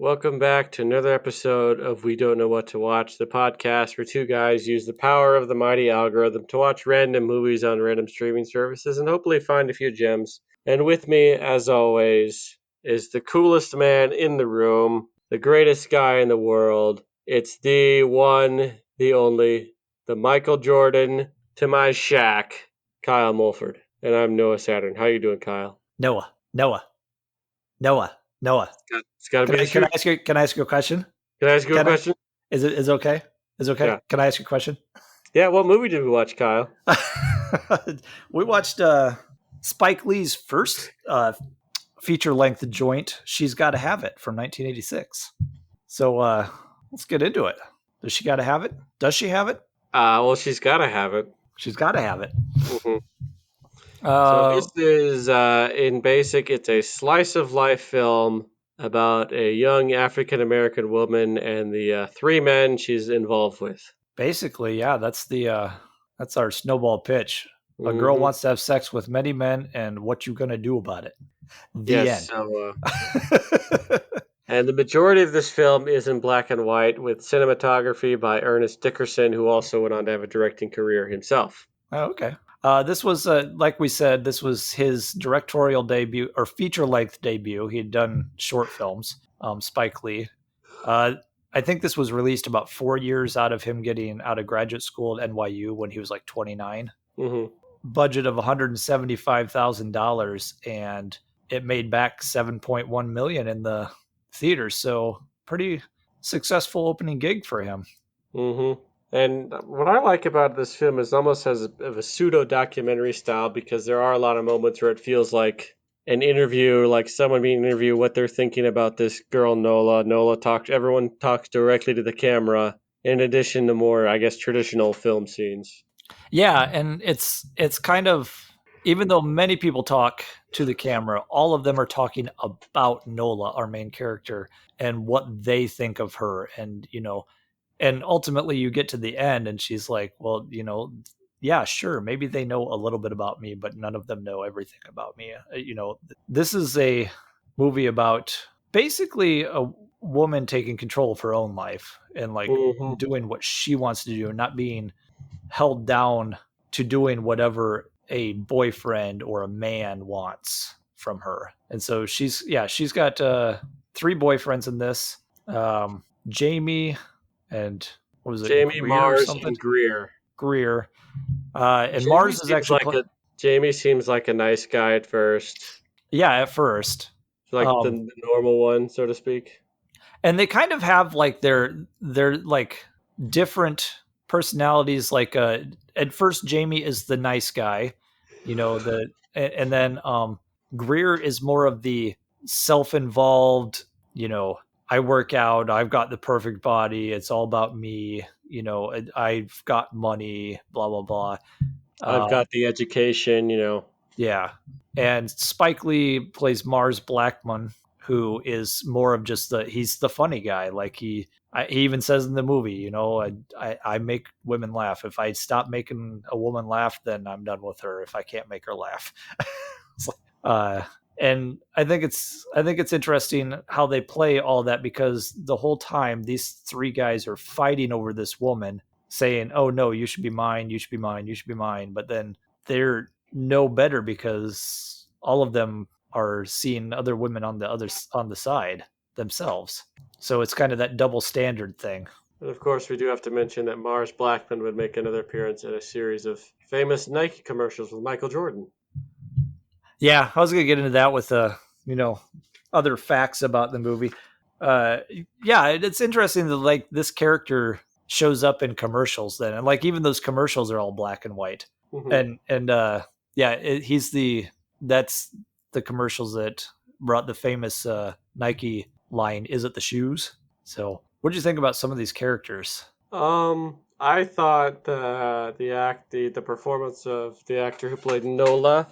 Welcome back to another episode of We Don't Know What to Watch, the podcast where two guys use the power of the mighty algorithm to watch random movies on random streaming services and hopefully find a few gems. And with me, as always, is the coolest man in the room, the greatest guy in the world. It's the one, the only, the Michael Jordan to my Shaq, Kyle Mulford. And I'm Noah Saturn. How you doing, Kyle? Noah. It's got to be the Can I truth. ask you a question? Can I ask you a question? Is it okay? Is it okay? Yeah. Can I ask you a question? Yeah, what movie did we watch, Kyle? We watched Spike Lee's first feature-length joint, She's Gotta Have It, from 1986. So let's get into it. Does she gotta have it? Does she have it? Well, she's got to have it. She's gotta have it. Mm-hmm. So this is, in basic, it's a slice of life film about a young African American woman and the three men she's involved with. Basically, yeah, that's our snowball pitch. A girl wants to have sex with many men, and what you gonna do about it? The end. So, and the majority of this film is in black and white with cinematography by Ernest Dickerson, who also went on to have a directing career himself. Oh, okay. This was, like we said, this was his directorial debut or feature-length debut. He had done short films, Spike Lee. I think this was released about 4 years out of him getting out of graduate school at NYU when he was like 29. Mm-hmm. Budget of $175,000, and it made back $7.1 million in the theaters. So pretty successful opening gig for him. Mm-hmm. And what I like about this film is almost has a pseudo documentary style because there are a lot of moments where it feels like an interview, like someone being interviewed, what they're thinking about this girl Nola. Everyone talks directly to the camera, in addition to more, I guess, traditional film scenes. Yeah, and it's kind of, even though many people talk to the camera, all of them are talking about Nola, our main character, and what they think of her, and and ultimately you get to the end and she's like, well, yeah, sure, maybe they know a little bit about me, but none of them know everything about me. This is a movie about basically a woman taking control of her own life and like doing what she wants to do and not being held down to doing whatever a boyfriend or a man wants from her. And so she's got 3 boyfriends in this. Jamie and what was it? Jamie, Greer Mars, or something? and Greer. And Jamie Mars is actually Jamie seems like a nice guy at first. Yeah, at first. Like the normal one, so to speak. And they kind of have like their like different personalities. Like at first Jamie is the nice guy, and then Greer is more of the self-involved, I work out, I've got the perfect body, it's all about me, I've got money, blah blah blah. I've got the education, Yeah. And Spike Lee plays Mars Blackman, who is more of just he's the funny guy. Like he even says in the movie, I make women laugh. If I stop making a woman laugh, then I'm done with her if I can't make her laugh. And I think it's interesting how they play all that, because the whole time these 3 guys are fighting over this woman, saying, oh no, you should be mine, you should be mine, you should be mine. But then they're no better because all of them are seeing other women on the side themselves. So it's kind of that double standard thing. And of course, we do have to mention that Mars Blackman would make another appearance in a series of famous Nike commercials with Michael Jordan. Yeah, I was going to get into that with other facts about the movie. Yeah, it's interesting that like this character shows up in commercials then, and like even those commercials are all black and white. Mm-hmm. And that's the commercials that brought the famous Nike line, "Is it the shoes?" So, what did you think about some of these characters? I thought the performance of the actor who played Nola,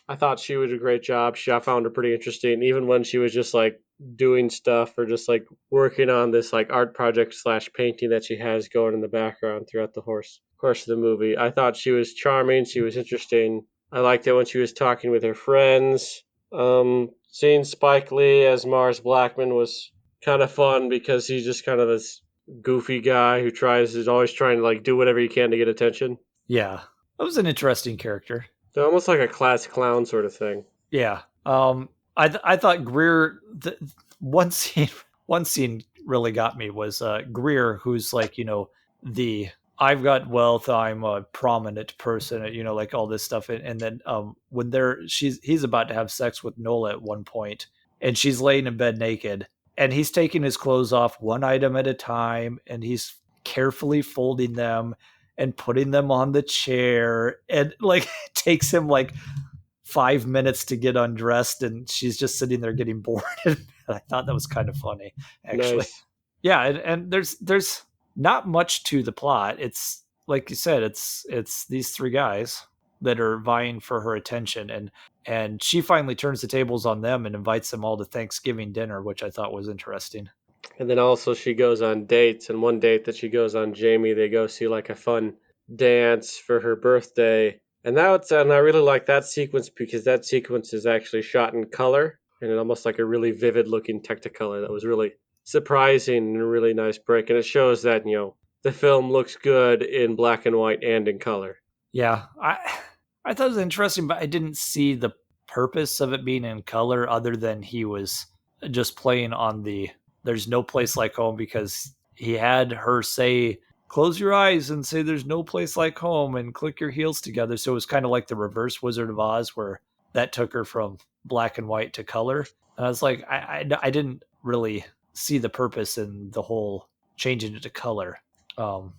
I thought she did a great job. I found her pretty interesting, even when she was just like doing stuff or just like working on this like art project / painting that she has going in the background throughout the course of the movie. I thought she was charming. She was interesting. I liked it when she was talking with her friends. Seeing Spike Lee as Mars Blackman was kind of fun because he's just kind of this goofy guy who is always trying to like do whatever he can to get attention. Yeah, that was an interesting character. So almost like a class clown sort of thing. Yeah. I thought Greer. One scene one scene really got me was Greer, who's like the I've got wealth, I'm a prominent person, like all this stuff, and then when he's about to have sex with Nola at one point, and she's laying in bed naked, and he's taking his clothes off one item at a time, and he's carefully folding them and putting them on the chair, and like it takes him like 5 minutes to get undressed, and she's just sitting there getting bored. And I thought that was kind of funny, actually. Nice. Yeah, and there's not much to the plot. It's like you said, it's these three guys that are vying for her attention, and she finally turns the tables on them and invites them all to Thanksgiving dinner, which I thought was interesting. And then also she goes on dates, and one date that she goes on, Jamie, they go see like a fun dance for her birthday. And I really like that sequence because that sequence is actually shot in color and it almost like a really vivid looking Technicolor that was really surprising and a really nice break. And it shows that, the film looks good in black and white and in color. Yeah, I thought it was interesting, but I didn't see the purpose of it being in color other than he was just playing on the "There's no place like home" because he had her say "Close your eyes and say there's no place like home and click your heels together." So it was kind of like the reverse Wizard of Oz, where that took her from black and white to color. And I was like, I didn't really see the purpose in the whole changing it to color. Um,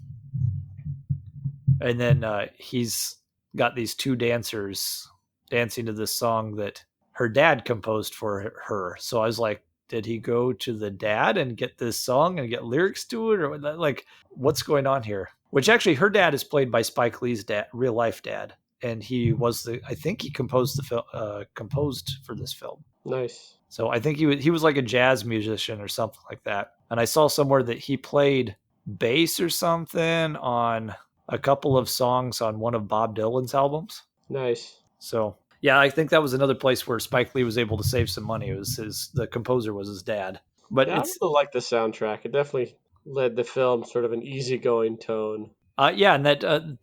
and then he's got these two dancers dancing to this song that her dad composed for her. So I was like, did he go to the dad and get this song and get lyrics to it, or like what's going on here? Which actually, her dad is played by Spike Lee's dad, real life dad, and he was I think he composed the film, composed for this film. Nice. So I think he was like a jazz musician or something like that. And I saw somewhere that he played bass or something on a couple of songs on one of Bob Dylan's albums. Nice. So yeah, I think that was another place where Spike Lee was able to save some money. It was the composer was his dad. But Yeah, I it's really like the soundtrack. It definitely led the film sort of an easygoing tone. yeah, and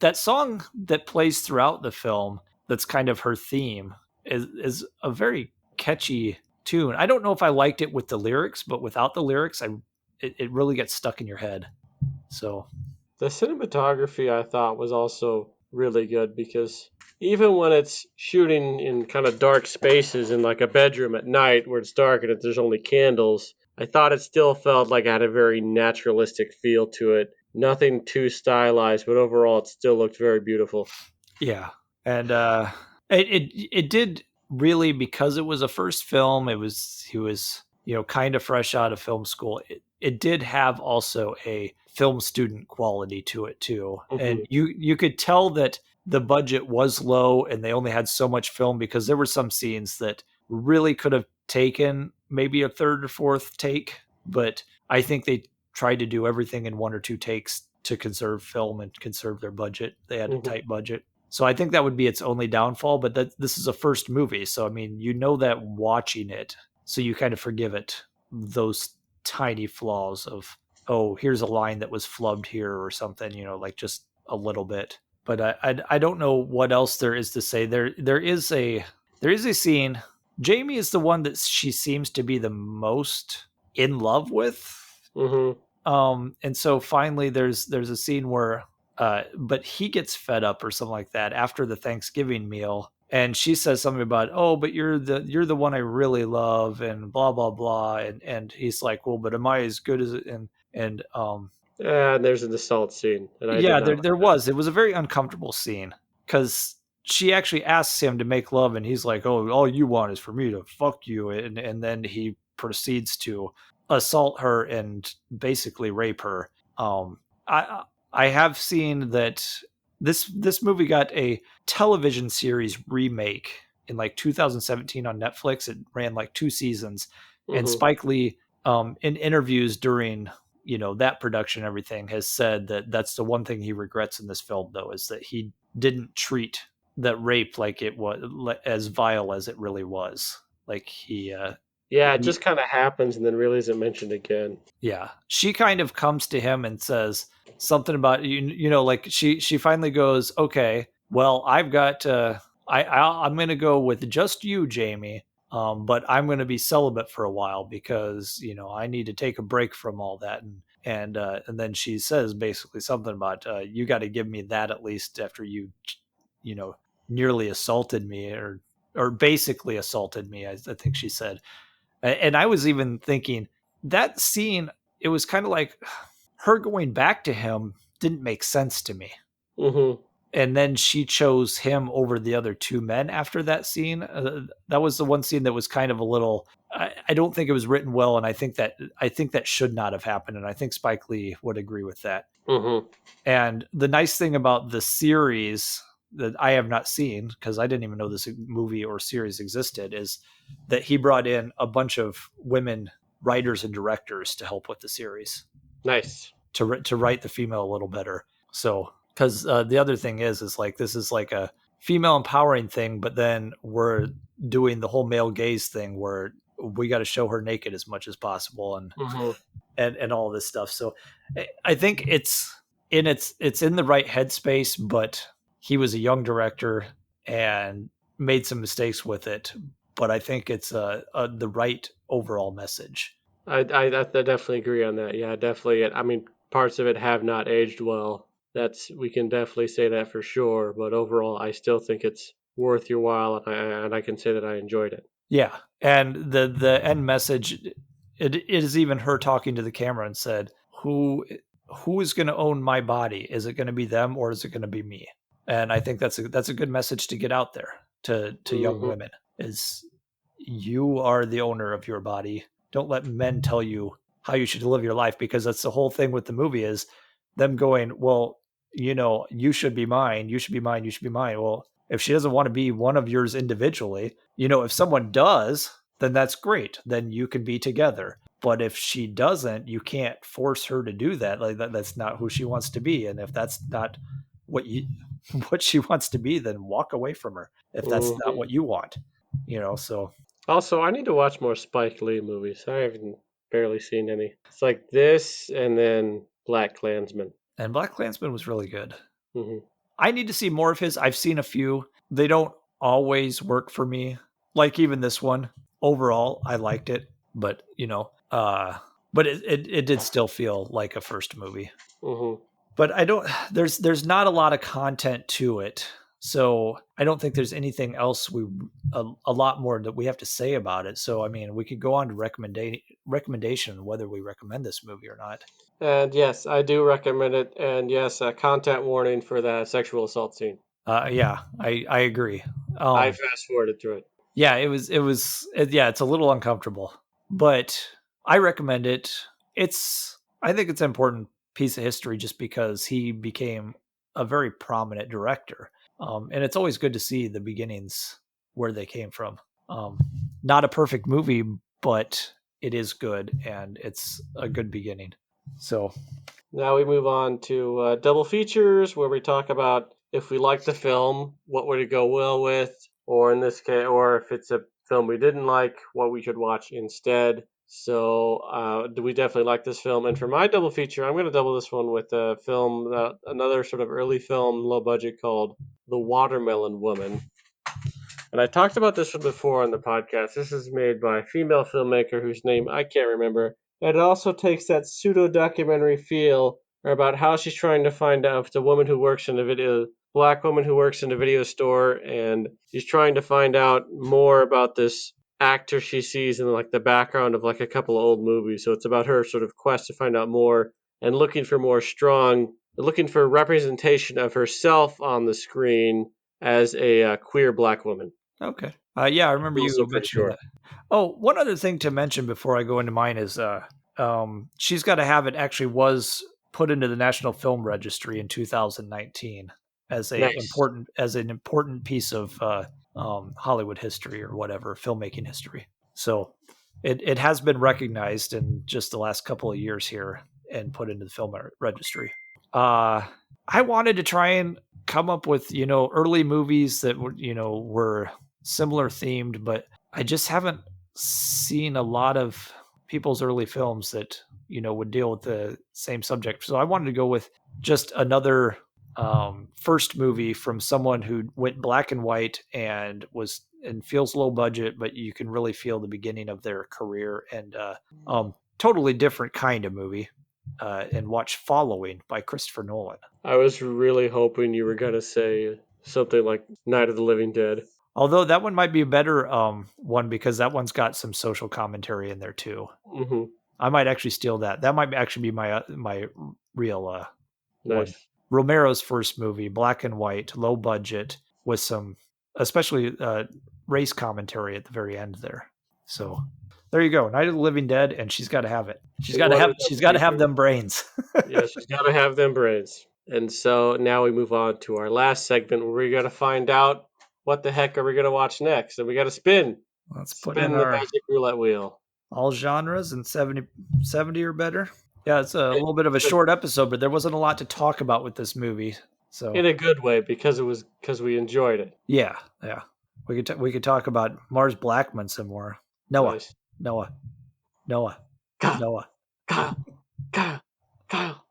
that song that plays throughout the film, that's kind of her theme, is a very catchy tune. I don't know if I liked it with the lyrics, but without the lyrics, it really gets stuck in your head. So The cinematography I thought was also really good because even when it's shooting in kind of dark spaces in like a bedroom at night where it's dark and there's only candles, I thought it still felt like it had a very naturalistic feel to it. Nothing too stylized, but overall it still looked very beautiful. yeah, and it did really, because it was a first film. He was kind of fresh out of film school. It did have also a film student quality to it too, and Hmm. you could tell that the budget was low and they only had so much film, because there were some scenes that really could have taken maybe a third or fourth take, but I think they tried to do everything in one or two takes to conserve film and conserve their budget. They had a Hmm. tight budget. So I think that would be its only downfall, but this is a first movie. So I mean, that watching it, so you kind of forgive it those tiny flaws of, oh, here's a line that was flubbed here or something, like just a little bit. But I don't know what else there is to say. There is a scene. Jamie is the one that she seems to be the most in love with. Hmm. And so finally there's a scene where but he gets fed up or something like that after the Thanksgiving meal, and she says something about, oh, but you're the one I really love, and blah blah blah, and he's like, well, but am I as good as it? And And there's an assault scene, and I did yeah, not there like was, it was a very uncomfortable scene, because she actually asks him to make love, and he's like, oh, all you want is for me to fuck you, and then he proceeds to assault her and basically rape her. I have seen that this movie got a television series remake in like 2017 on Netflix. It ran like 2 seasons, that. and Hmm. Spike Lee, in interviews during that production, everything, has said that that's the one thing he regrets in this film, though, is that he didn't treat that rape like it was, as vile as it really was. Like Yeah, it just kind of happens and then really isn't mentioned again. Yeah, she kind of comes to him and says something about you know, like she finally goes, okay, well, I've got I'm going to go with just you, Jamie. But I'm going to be celibate for a while because I need to take a break from all that, and then she says basically something about you got to give me that at least after you know nearly assaulted me or basically assaulted me. I think she said, and I was even thinking that scene, it was kind of like her going back to him didn't make sense to me. Mm-hmm. And then she chose him over the other two men after that scene. That was the one scene that was kind of a little. I don't think it was written well, and I think that should not have happened. And I think Spike Lee would agree with that. Mm-hmm. And the nice thing about the series that I have not seen, because I didn't even know this movie or series existed, is that he brought in a bunch of women writers and directors to help with the series Nice. to write the female a little better. So, because the other thing is like this is like a female empowering thing, but then we're doing the whole male gaze thing where we got to show her naked as much as possible, and Mm-hmm. and all this stuff. So I think it's in the right headspace, but he was a young director and made some mistakes with it. But I think it's the right overall message. I definitely agree on that. Yeah, definitely. I mean, parts of it have not aged well. We can definitely say that for sure. But overall, I still think it's worth your while, and I can say that I enjoyed it. Yeah, and the end message, it is even her talking to the camera and said, "Who is going to own my body? Is it going to be them or is it going to be me?" And I think that's a good message to get out there to young Mm-hmm. women is you are the owner of your body. Don't let men tell you how you should live your life, because that's the whole thing with the movie is them going, well, you should be mine, you should be mine, you should be mine. Well, if she doesn't want to be one of yours individually, if someone does, then that's great. Then you can be together. But if she doesn't, you can't force her to do that. Like that's not who she wants to be. And if that's not what you what she wants to be, then walk away from her. If that's not Mm-hmm. what you want, so Also, I need to watch more Spike Lee movies. I haven't barely seen any. It's like this, and then Black Klansman. and Black Klansman was really good. Mm-hmm. I need to see more of his. I've seen a few. They don't always work for me. Like even this one. Overall, I liked it, but but it did still feel like a first movie. Mm-hmm. But I don't there's not a lot of content to it. So I don't think there's anything else a lot more that we have to say about it. So I mean, we could go on to recommendation whether we recommend this movie or not. And yes, I do recommend it. And yes, a content warning for that sexual assault scene. Yeah, I agree. I Um, fast forwarded through it. yeah, yeah, it's a little uncomfortable, but I recommend it. I think it's an important piece of history just because he became a very prominent director. And it's always good to see the beginnings where they came from. Um, Not a perfect movie, but it is good and it's a good beginning. So, Now we move on to double features, where we talk about if we like the film, what would it go well with, or in this case, or if it's a film we didn't like, what we should watch instead. So, do we definitely like this film? And for my double feature, I'm going to double this one with a film, another sort of early film, low budget called The Watermelon Woman. And I talked about this one before on the podcast. This is made by a female filmmaker whose name I can't remember. And it also takes that pseudo documentary feel about how she's trying to find out if it's a woman who works in a video, black woman who works in a video store, and she's trying to find out more about this actor she sees in like the background of like a couple of old movies. So it's about her sort of quest to find out more and looking for representation of herself on the screen as a queer black woman. okay. Yeah, I remember Also you pretty mentioning short. that. Oh, one other thing to mention before I go into mine is She's Got to Have It actually was put into the National Film Registry in 2019 Nice. as an important piece of Hollywood history or whatever, filmmaking history. So it has been recognized in just the last couple of years here and put into the film registry. Uh, I wanted to try and come up with early movies that were similar themed, but I just haven't. seen a lot of people's early films that would deal with the same subject. So I wanted to go with just another first movie from someone who went black and white and feels low budget, but you can really feel the beginning of their career, and totally different kind of movie. And watch Following by Christopher Nolan. I was really hoping you were gonna say something like Night of the Living Dead. Although that one might be a better one because that one's got some social commentary in there too. Mm-hmm. I might actually steal that. That might actually be my real one. Nice. Romero's first movie, black and white, low budget, with some especially race commentary at the very end there. So there you go, Night of the Living Dead, and she's got to have it. She's got to What have is up, them brains. yeah, she's got to have them brains. And so now we move on to our last segment where we got to find out what the heck are we going to watch next. And we got to Let's put in spin the our magic roulette wheel. all genres and 70 or better. Yeah, it's a little bit of a short episode, but there wasn't a lot to talk about with this movie. So In a good way because we enjoyed it. yeah. We could talk about Mars Blackman some more. Noah, Nice. Noah, Noah, Kyle, Noah. Kyle, Kyle, Kyle.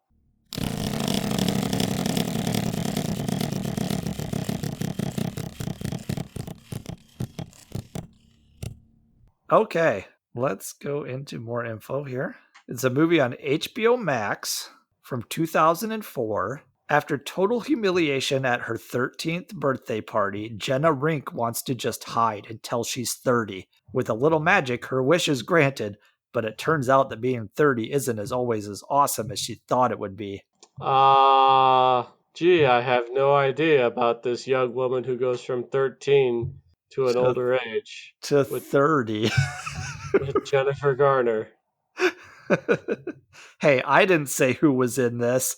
Okay, let's go into more info here. It's a movie on HBO Max from 2004. After total humiliation at her 13th birthday party, Jenna Rink wants to just hide until she's 30. With a little magic, her wish is granted, but it turns out that being 30 isn't as always as awesome as she thought it would be. Gee, I have no idea about this young woman who goes from 13 to an To, older age to with 30. Jennifer Garner. Hey, I didn't say who was in this.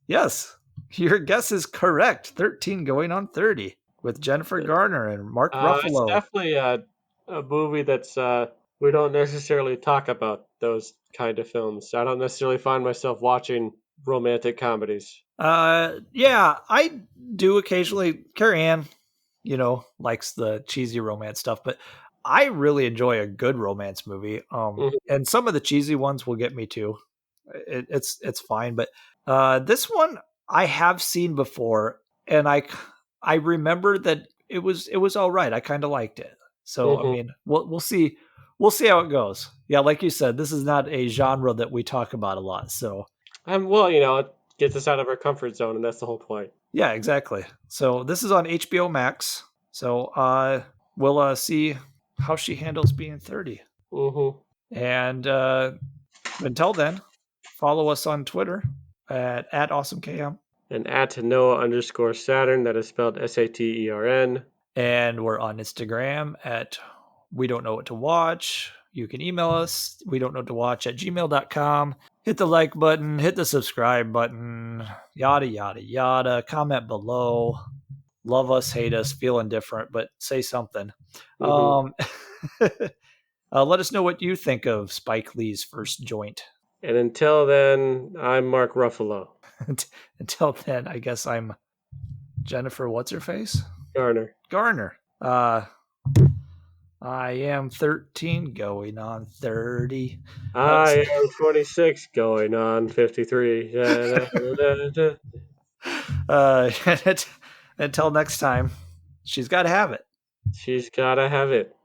Yes, your guess is correct. 13 going on 30 with Jennifer Garner and Mark It's Ruffalo. definitely a movie that's we don't necessarily talk about those kind of films. I don't necessarily find myself watching romantic comedies. Yeah, I do occasionally. Carrie Ann, likes the cheesy romance stuff, but I really enjoy a good romance movie. Mhm, And some of the cheesy ones will get me too. It's fine, but this one I have seen before, and I remember that it was all right. I kind of liked it. So I mhm. mean, we'll see how it goes. Yeah, like you said, this is not a genre that we talk about a lot. So Well, it gets us out of our comfort zone, and that's the whole point. yeah, exactly. So this is on HBO Max. So we'll see how she handles being 30. Hmm. And until then, follow us on Twitter at AwesomeKM. And at Noah_Saturn, that is spelled Satern. And we're on Instagram at We Don't Know What to Watch. You can email us, we don't know what to watch at gmail.com. Hit the like button, hit the subscribe button, yada, yada, yada. Comment below. Love us, hate us, feel indifferent, but say something. Hmm. Let us know what you think of Spike Lee's first joint. And until then, I'm Mark Ruffalo. Until then, I guess I'm Jennifer, what's her face? Garner. Garner. I am 13 going on 30. I am 26 going on 53. Uh, until next time, she's got to have it. She's gotta have it.